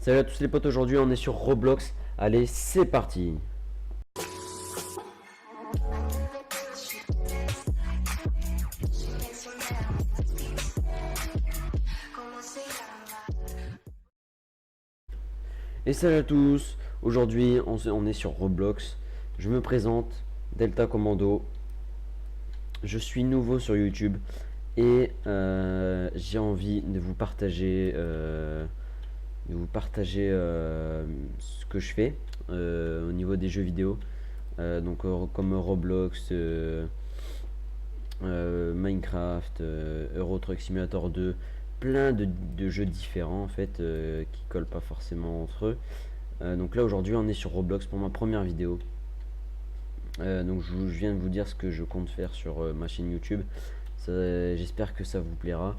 Salut à tous les potes, aujourd'hui on est sur Roblox. Allez, c'est parti. Et salut à tous. Aujourd'hui on est sur Roblox. Je me présente, Delta Commando. Je suis nouveau sur YouTube et j'ai envie de vous partager, ce que je fais au niveau des jeux vidéo. Comme Roblox, Minecraft, Euro Truck Simulator 2, plein de jeux différents en fait qui collent pas forcément entre eux. Donc là aujourd'hui on est sur Roblox pour ma première vidéo. Je viens de vous dire ce que je compte faire sur ma chaîne YouTube. J'espère que ça vous plaira.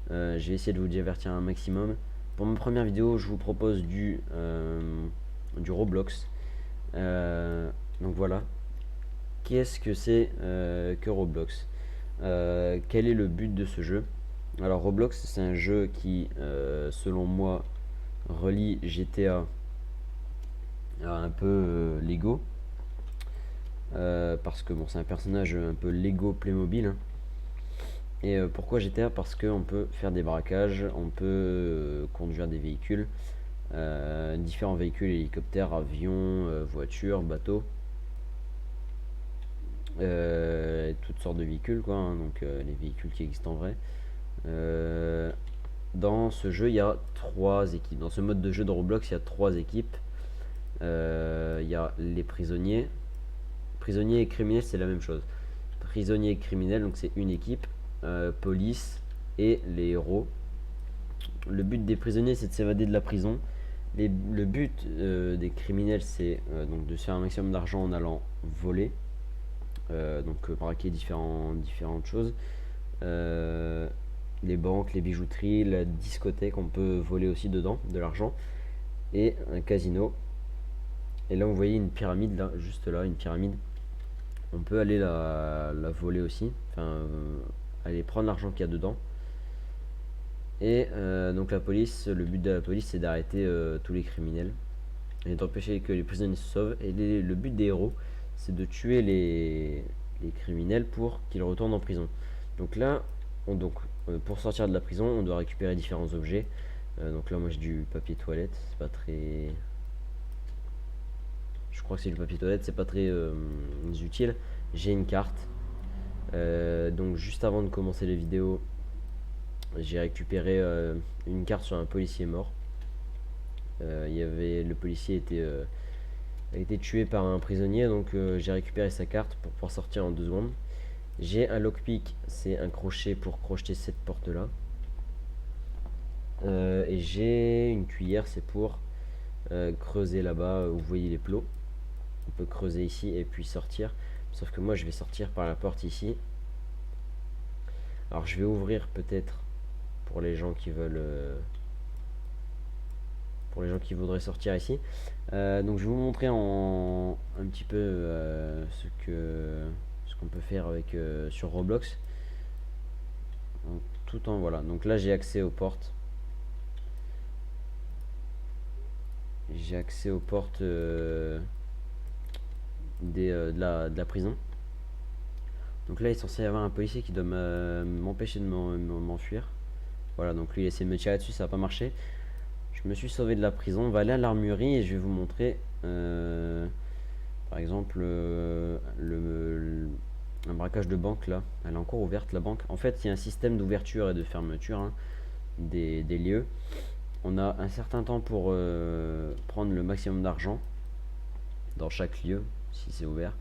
Je vais essayer de vous divertir un maximum. Pour ma première vidéo, je vous propose du Roblox. Donc voilà. Qu'est-ce que c'est que Roblox? Quel est le but de ce jeu? Alors Roblox, c'est un jeu qui, selon moi, relie GTA à un peu Lego. Parce que bon, c'est un personnage un peu Lego Playmobil, hein. Et pourquoi GTA? Parce qu'on peut faire des braquages, on peut conduire des véhicules, différents véhicules, hélicoptères, avions, voitures, bateaux, toutes sortes de véhicules, quoi, hein, donc les véhicules qui existent en vrai. Dans ce jeu, il y a 3 équipes. Dans ce mode de jeu de Roblox, il y a 3 équipes. Il y a les prisonniers. Prisonniers et criminels, c'est la même chose. Prisonniers et criminels, donc c'est une équipe. Police et les héros. Le but des prisonniers, c'est de s'évader de la prison. Le but des criminels, c'est donc de se faire un maximum d'argent en allant voler. Braquer différentes choses. Les banques, les bijouteries, la discothèque, on peut voler aussi dedans de l'argent. Et un casino. Et là, vous voyez une pyramide, là, juste là, une pyramide. On peut aller la voler aussi. Enfin, aller prendre l'argent qu'il y a dedans. Et donc la police, le but de la police, c'est d'arrêter tous les criminels et d'empêcher que les prisonniers se sauvent. Et le but des héros, c'est de tuer les criminels pour qu'ils retournent en prison. Donc là, pour sortir de la prison, on doit récupérer différents objets. Donc là, moi j'ai du papier toilette, c'est pas très. Je crois que c'est du papier toilette, c'est pas très utile. J'ai une carte. Donc juste avant de commencer les vidéos, j'ai récupéré une carte sur un policier mort. Le policier a été tué par un prisonnier, donc j'ai récupéré sa carte pour pouvoir sortir en 2 secondes. J'ai un lockpick, c'est un crochet pour crocheter cette porte là. Et j'ai une cuillère, c'est pour creuser là-bas où vous voyez les plots. On peut creuser ici et puis sortir. Sauf que moi je vais sortir par la porte ici. Alors je vais ouvrir peut-être pour les gens qui veulent pour les gens qui voudraient sortir ici. Donc je vais vous montrer un petit peu ce qu'on peut faire avec sur Roblox. Voilà. Donc là j'ai accès aux portes. J'ai accès aux portes de la prison. Donc là il est censé y avoir un policier qui doit m'empêcher de m'enfuir. Voilà, donc lui il essaie de me tirer dessus, ça n'a pas marché. Je me suis sauvé de la prison. On va aller à l'armurerie et je vais vous montrer par exemple un braquage de banque là. Elle est encore ouverte la banque. En fait, il y a un système d'ouverture et de fermeture, hein, des lieux. On a un certain temps pour prendre le maximum d'argent dans chaque lieu si c'est ouvert.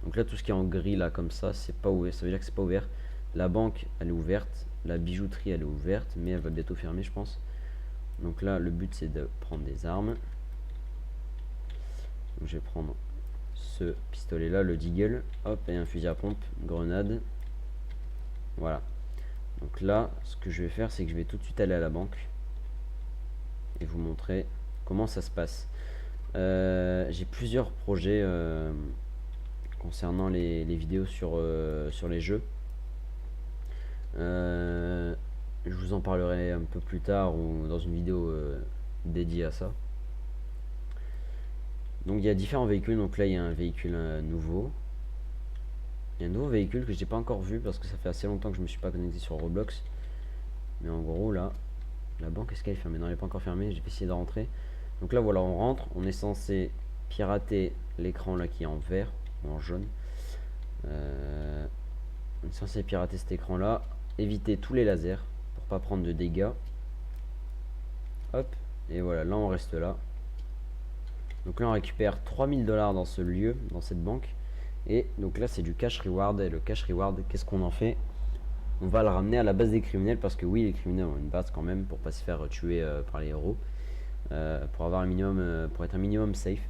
Donc là, tout ce qui est en gris là comme ça, c'est pas ouvert. Ça veut dire que c'est pas ouvert. La banque, elle est ouverte. La bijouterie, elle est ouverte, mais elle va bientôt fermer, je pense. Donc là, le but c'est de prendre des armes. Donc, je vais prendre ce pistolet là, le deagle, hop, et un fusil à pompe, grenade. Voilà. Donc là, ce que je vais faire, c'est que je vais tout de suite aller à la banque et vous montrer comment ça se passe. J'ai plusieurs projets concernant les vidéos sur les jeux. Je vous en parlerai un peu plus tard ou dans une vidéo dédiée à ça. Donc il y a différents véhicules. Donc là il y a un véhicule nouveau. Il y a un nouveau véhicule que j'ai pas encore vu parce que ça fait assez longtemps que je me suis pas connecté sur Roblox. Mais en gros là, la banque est-ce qu'elle est fermée? Non, elle n'est pas encore fermée. Je vais essayer de rentrer. Donc là voilà, on rentre. On est censé pirater l'écran là qui est en vert ou en jaune. On est censé pirater cet écran là. Éviter tous les lasers pour pas prendre de dégâts. Hop. Et voilà, là on reste là. Donc là on récupère 3000 $ dans ce lieu, dans cette banque. Et donc là c'est du cash reward. Et le cash reward, qu'est-ce qu'on en fait? On va le ramener à la base des criminels. Parce que oui, les criminels ont une base quand même pour pas se faire tuer par les héros. Pour avoir un minimum, pour être un minimum safe.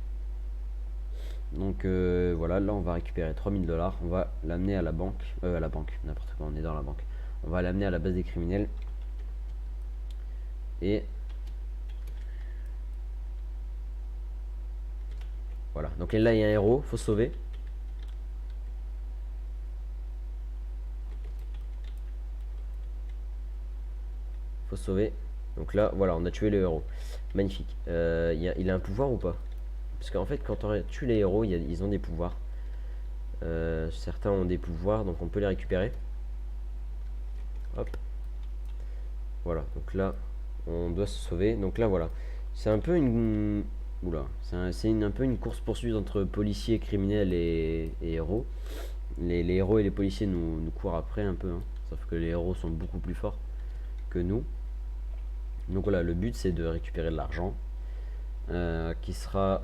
Donc voilà, là on va récupérer 3000 $. On va l'amener à la banque. N'importe quoi, on est dans la banque. On va l'amener à la base des criminels. Et voilà. Donc là il y a un héros, faut sauver. Faut sauver. Donc là, voilà, on a tué le héros. Magnifique. Il a un pouvoir ou pas? Parce qu'en fait, quand on tue les héros, ils ont des pouvoirs. Certains ont des pouvoirs, donc on peut les récupérer. Hop. Voilà, donc là, on doit se sauver. Donc là, voilà. C'est un peu une... Oula. C'est un peu une course-poursuite entre policiers, criminels et héros. Les héros et les policiers nous courent après un peu. Hein. Sauf que les héros sont beaucoup plus forts que nous. Donc voilà, le but c'est de récupérer de l'argent qui sera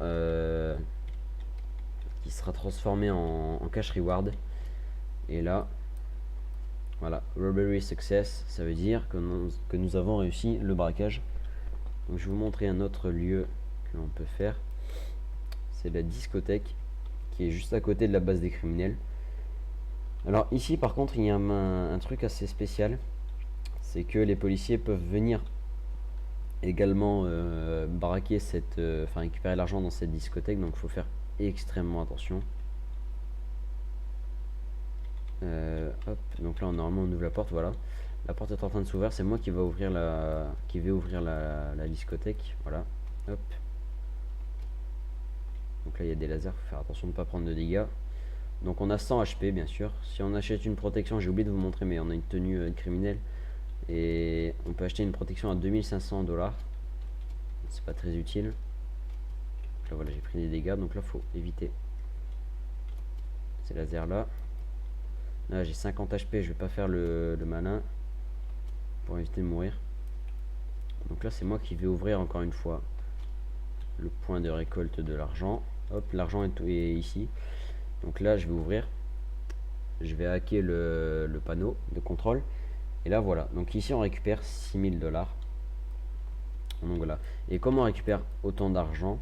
transformé en cash reward. Et là, voilà, robbery success, ça veut dire que nous avons réussi le braquage. Donc je vais vous montrer un autre lieu que l'on peut faire. C'est la discothèque qui est juste à côté de la base des criminels. Alors ici par contre il y a un truc assez spécial. C'est que les policiers peuvent venir également braquer enfin récupérer l'argent dans cette discothèque, donc il faut faire extrêmement attention. Hop, donc là normalement on ouvre la porte, voilà. La porte est en train de s'ouvrir, c'est moi qui vais ouvrir la discothèque, voilà. Hop. Donc là il y a des lasers, faut faire attention de ne pas prendre de dégâts. Donc on a 100 HP bien sûr. Si on achète une protection, j'ai oublié de vous montrer, mais on a une tenue criminelle. Et on peut acheter une protection à 2500 $. C'est pas très utile. Donc là voilà, j'ai pris des dégâts, donc là faut éviter ces lasers là. Là j'ai 50 HP, je vais pas faire le malin pour éviter de mourir. Donc là c'est moi qui vais ouvrir encore une fois le point de récolte de l'argent. Hop, l'argent est ici. Donc là je vais ouvrir. Je vais hacker le panneau de contrôle. Et là voilà, donc ici on récupère 6000 $. Donc voilà. Et comment on récupère autant d'argent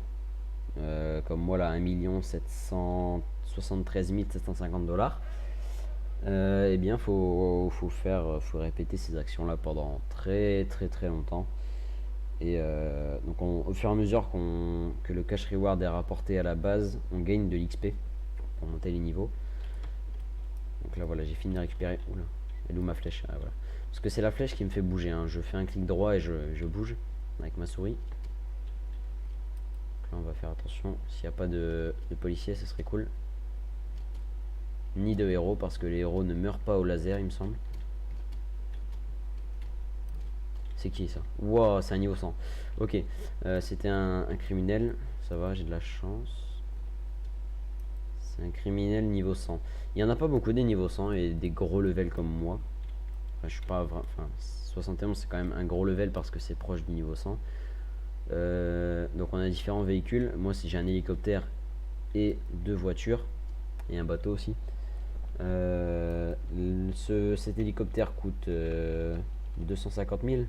comme moi là, 1 773 750 $. Eh bien faut répéter ces actions là pendant très longtemps. Et donc au fur et à mesure que le cash reward est rapporté à la base, on gagne de l'XP pour monter les niveaux. Donc là voilà, j'ai fini de récupérer. Oula, elle est où ma flèche? Ah, voilà. Parce que c'est la flèche qui me fait bouger, hein. Je fais un clic droit et je bouge avec ma souris. Donc là on va faire attention, s'il n'y a pas de policiers, ce serait cool. Ni de héros, parce que les héros ne meurent pas au laser, il me semble. C'est qui ça? Wow, c'est un niveau 100. Ok, c'était un criminel. Ça va, j'ai de la chance. C'est un criminel niveau 100. Il n'y en a pas beaucoup des niveaux 100 et des gros levels comme moi. Enfin, je suis pas... Enfin, 71 c'est quand même un gros level parce que c'est proche du niveau 100. Donc on a différents véhicules. Moi si j'ai un hélicoptère et 2 voitures. Et un bateau aussi. Cet hélicoptère coûte 250 000.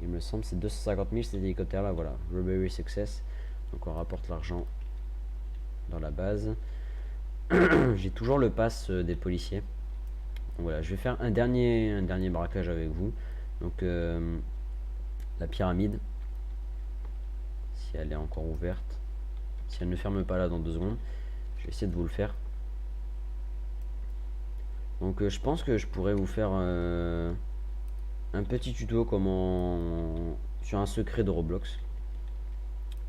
Il me semble c'est 250 000 cet hélicoptère là. Voilà, robbery success. Donc on rapporte l'argent dans la base. J'ai toujours le pass des policiers. Donc voilà, je vais faire un dernier braquage avec vous. Donc la pyramide, si elle est encore ouverte, si elle ne ferme pas là dans 2 secondes, je vais essayer de vous le faire. Donc je pense que je pourrais vous faire un petit tuto comment sur un secret de Roblox.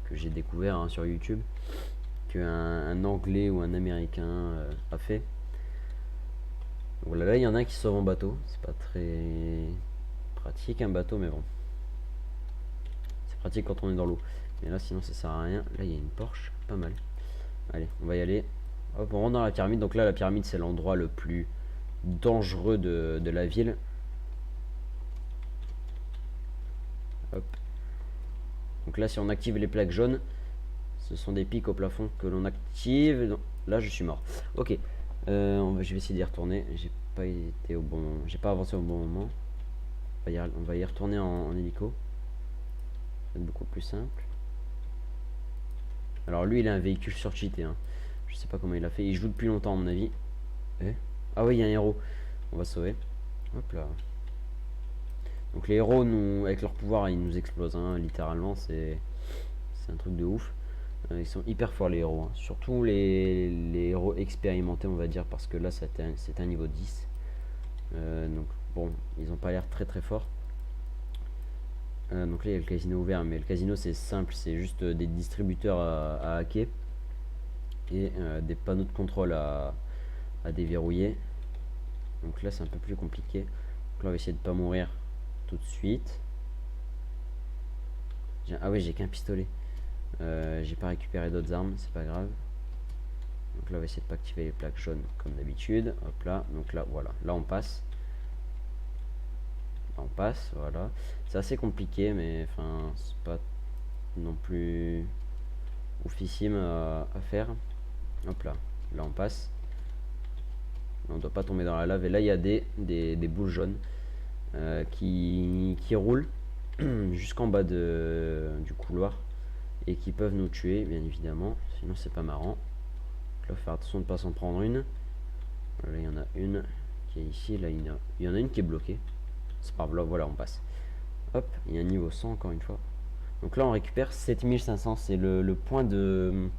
que j'ai découvert hein, sur YouTube, qu'un Anglais ou un Américain a fait. Voilà, là il y en a un qui sauve en bateau, c'est pas très pratique un bateau, mais bon, c'est pratique quand on est dans l'eau. Mais là sinon ça sert à rien. Là il y a une Porsche, pas mal. Allez, on va y aller. Hop, on rentre dans la pyramide. Donc là la pyramide c'est l'endroit le plus dangereux de la ville. Hop. Donc là si on active les plaques jaunes, ce sont des pics au plafond que l'on active. Non, là je suis mort. Ok, je vais essayer d'y retourner. J'ai pas été au bon moment. J'ai pas avancé au bon moment. On va y retourner en hélico. C'est beaucoup plus simple. Alors lui il a un véhicule surcheaté hein. Je sais pas comment il a fait. Il joue depuis longtemps à mon avis. Ah oui il y a un héros. On va sauver. Hop là. Donc les héros nous, avec leur pouvoir ils nous explosent hein, littéralement. C'est un truc de ouf. Ils sont hyper forts les héros hein. Surtout les héros expérimentés on va dire. Parce que là c'est un niveau 10. Donc bon ils ont pas l'air très très forts. Donc là il y a le casino ouvert, mais le casino c'est simple, c'est juste des distributeurs à hacker et des panneaux de contrôle à déverrouiller. Donc là c'est un peu plus compliqué. Donc là on va essayer de pas mourir tout de suite. Ah oui j'ai qu'un pistolet. J'ai pas récupéré d'autres armes, c'est pas grave. Donc là on va essayer de pas activer les plaques jaunes comme d'habitude. Hop là, donc là voilà, là on passe. On passe, voilà. C'est assez compliqué, mais enfin, c'est pas non plus oufissime à faire. Hop là, là on passe. On ne doit pas tomber dans la lave. Et là, il y a des boules jaunes qui roulent jusqu'en bas du couloir et qui peuvent nous tuer, bien évidemment. Sinon, c'est pas marrant. Donc là, faire attention de ne pas s'en prendre une. Là, il y en a une qui est ici. Là, il y en a une qui est bloquée. C'est pas grave, voilà on passe. Hop, il y a un niveau 100 encore une fois. Donc là on récupère 7500, c'est le point de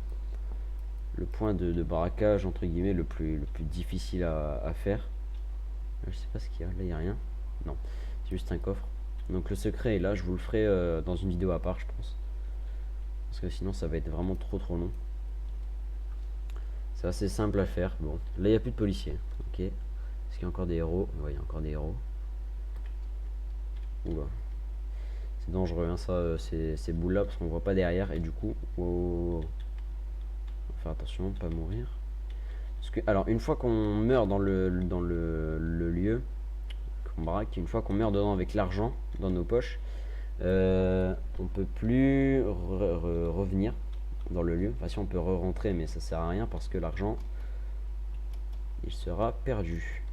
braquage entre guillemets le plus difficile à faire. Là, je sais pas ce qu'il y a, là il n'y a rien. Non, c'est juste un coffre. Donc le secret est là, je vous le ferai dans une vidéo à part je pense. Parce que sinon ça va être vraiment trop long. C'est assez simple à faire. Bon, là il n'y a plus de policiers. Ok. Est-ce qu'il y a encore des héros? Ouais, il y a encore des héros. Oula. C'est dangereux hein, ça, ces boules là parce qu'on voit pas derrière et du coup faut faire attention pas mourir parce que alors une fois qu'on meurt dans le lieu qu'on braque, une fois qu'on meurt dedans avec l'argent dans nos poches, on peut plus revenir dans le lieu. Enfin si on peut re-rentrer mais ça sert à rien parce que l'argent il sera perdu.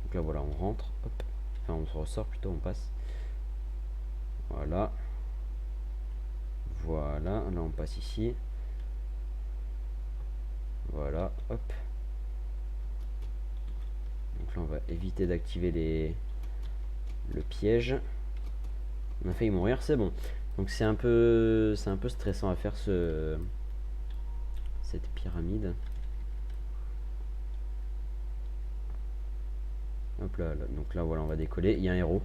Donc là voilà on rentre, hop. Enfin on se ressort plutôt, on passe. Voilà. Voilà, là on passe ici. Voilà, hop. Donc là on va éviter d'activer le piège. On a failli mourir, c'est bon. Donc c'est un peu stressant à faire cette pyramide. Hop là, donc là voilà on va décoller. Il y a un héros.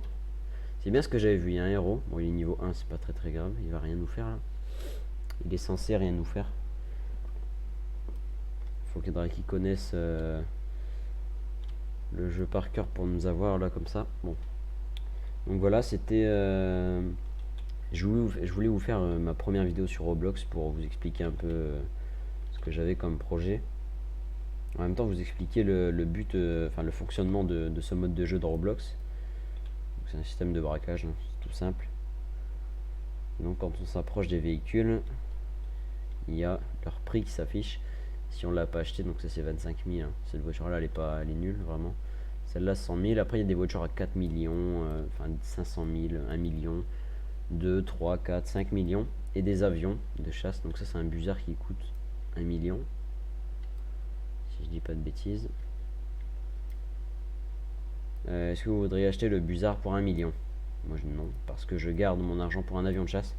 C'est bien ce que j'avais vu, il y a un héros. Bon il est niveau 1, c'est pas très grave, il va rien nous faire là. Il est censé rien nous faire. Faut qu'il faudrait qu'il connaisse le jeu par cœur pour nous avoir là comme ça. Bon. Donc voilà, c'était... je voulais vous faire ma première vidéo sur Roblox pour vous expliquer un peu ce que j'avais comme projet. En même temps vous expliquer le but, enfin le fonctionnement de ce mode de jeu de Roblox. C'est un système de braquage, hein, c'est tout simple. Donc quand on s'approche des véhicules, il y a leur prix qui s'affiche si on l'a pas acheté. Donc ça c'est 25 000 hein. Cette voiture là elle est nulle vraiment. Celle-là 100 000. Après il y a des voitures à 4 millions, enfin 500 000, 1 million, 2, 3, 4, 5 millions. Et des avions de chasse. Donc ça c'est un Buzzard qui coûte 1 million. Si je dis pas de bêtises. Est-ce que vous voudriez acheter le Buzzard pour 1 million? Moi non, parce que je garde mon argent pour un avion de chasse.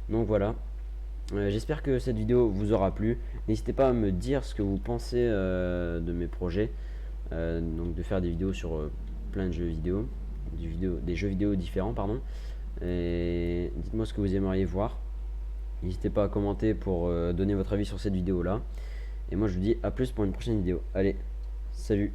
Donc voilà. J'espère que cette vidéo vous aura plu. N'hésitez pas à me dire ce que vous pensez de mes projets. Donc de faire des vidéos sur plein de jeux vidéo. Des jeux vidéo différents, pardon. Et dites-moi ce que vous aimeriez voir. N'hésitez pas à commenter pour donner votre avis sur cette vidéo là. Et moi je vous dis à plus pour une prochaine vidéo. Allez, salut!